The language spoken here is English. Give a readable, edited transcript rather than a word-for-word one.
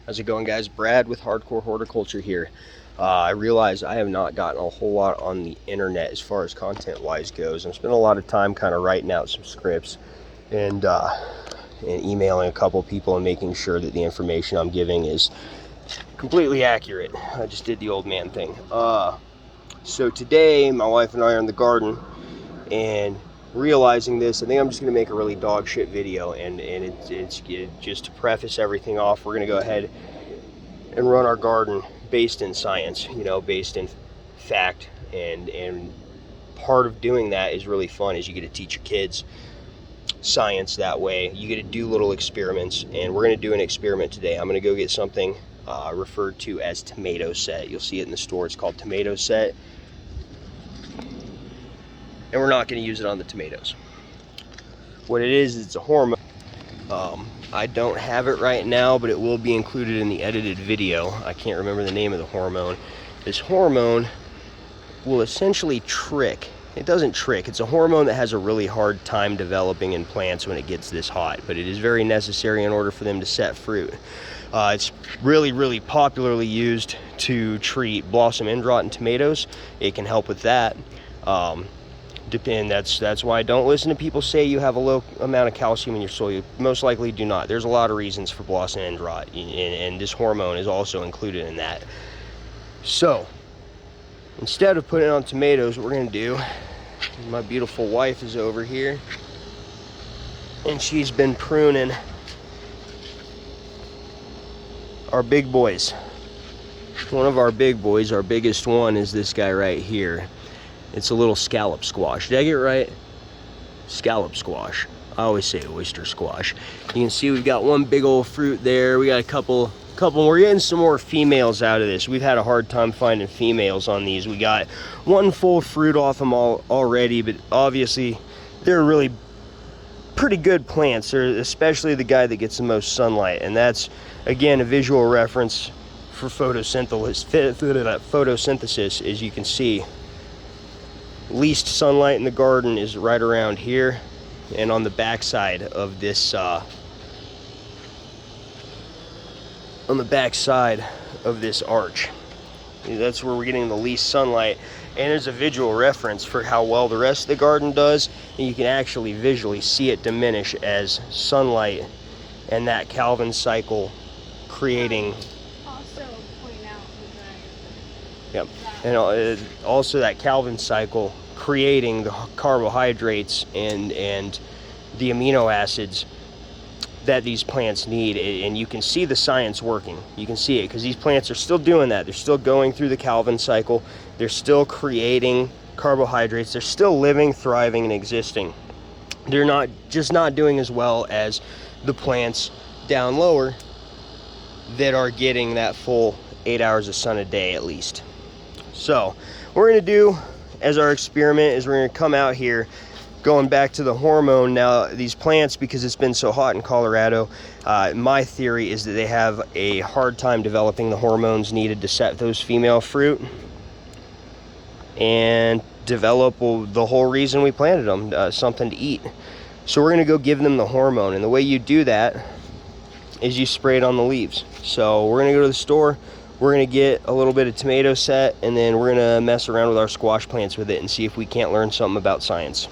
How's it going, guys? Brad with Hardcore Horticulture here. I realize I have not gotten a whole lot on the internet as far as content wise goes. I'm spending a lot of time kind of writing out some scripts and emailing a couple people and making sure that the information I'm giving is completely accurate. I just did the old man thing. So today my wife and I are in the garden, and realizing this, I think I'm just going to make a really dog shit video, and it's just to preface everything off, we're going to go ahead and run our garden based in science, you know, based in fact, and part of doing that is really fun, is you get to teach your kids science that way. You get to do little experiments, and we're going to do an experiment today. I'm going to go get something referred to as tomato set. You'll see it in the store. It's called tomato set, and we're not going to use it on the tomatoes. What it is, it's a hormone. I don't have it right now, but it will be included in the edited video. I can't remember the name of the hormone. This hormone will essentially trick. It doesn't trick. It's a hormone that has a really hard time developing in plants when it gets this hot, but it is very necessary in order for them to set fruit. It's really popularly used to treat blossom end rot in tomatoes. It can help with that. That's why I don't listen to people say you have a low amount of calcium in your soil. You most likely do not. There's a lot of reasons for blossom end rot, and this hormone is also included in that. So instead of putting it on tomatoes, what we're going to do, my beautiful wife is over here, and she's been pruning our big boys. One of our big boys, our biggest one, is this guy right here. It's a little scallop squash. Did I get it right? Scallop squash. I always say oyster squash. You can see we've got one big old fruit there. We got a couple. We're getting some more females out of this. We've had a hard time finding females on these. We got one full fruit off them already, but obviously they're really pretty good plants. They're especially the guy that gets the most sunlight, and that's, again, a visual reference for photosynthesis. As you can see, least sunlight in the garden is right around here and on the back side of this arch. That's where we're getting the least sunlight, and there's a visual reference for how well the rest of the garden does, and you can actually visually see it diminish as sunlight and that Calvin cycle creating. Also point out Yep. And also that Calvin cycle creating the carbohydrates and the amino acids that these plants need, and you can see the science working. You can see it because these plants are still doing that. They're still going through the Calvin cycle. They're still creating carbohydrates. They're still living, thriving, and existing. They're not doing as well as the plants down lower that are getting that full 8 hours of sun a day at least. So what we're going to do as our experiment is we're going to come out here, going back to the hormone. Now these plants, because it's been so hot in Colorado, my theory is that they have a hard time developing the hormones needed to set those female fruit and develop the whole reason we planted them, something to eat. So we're going to go give them the hormone, and the way you do that is you spray it on the leaves. So we're going to go to the store. We're going to get a little bit of tomato set, and then we're going to mess around with our squash plants with it and see if we can't learn something about science.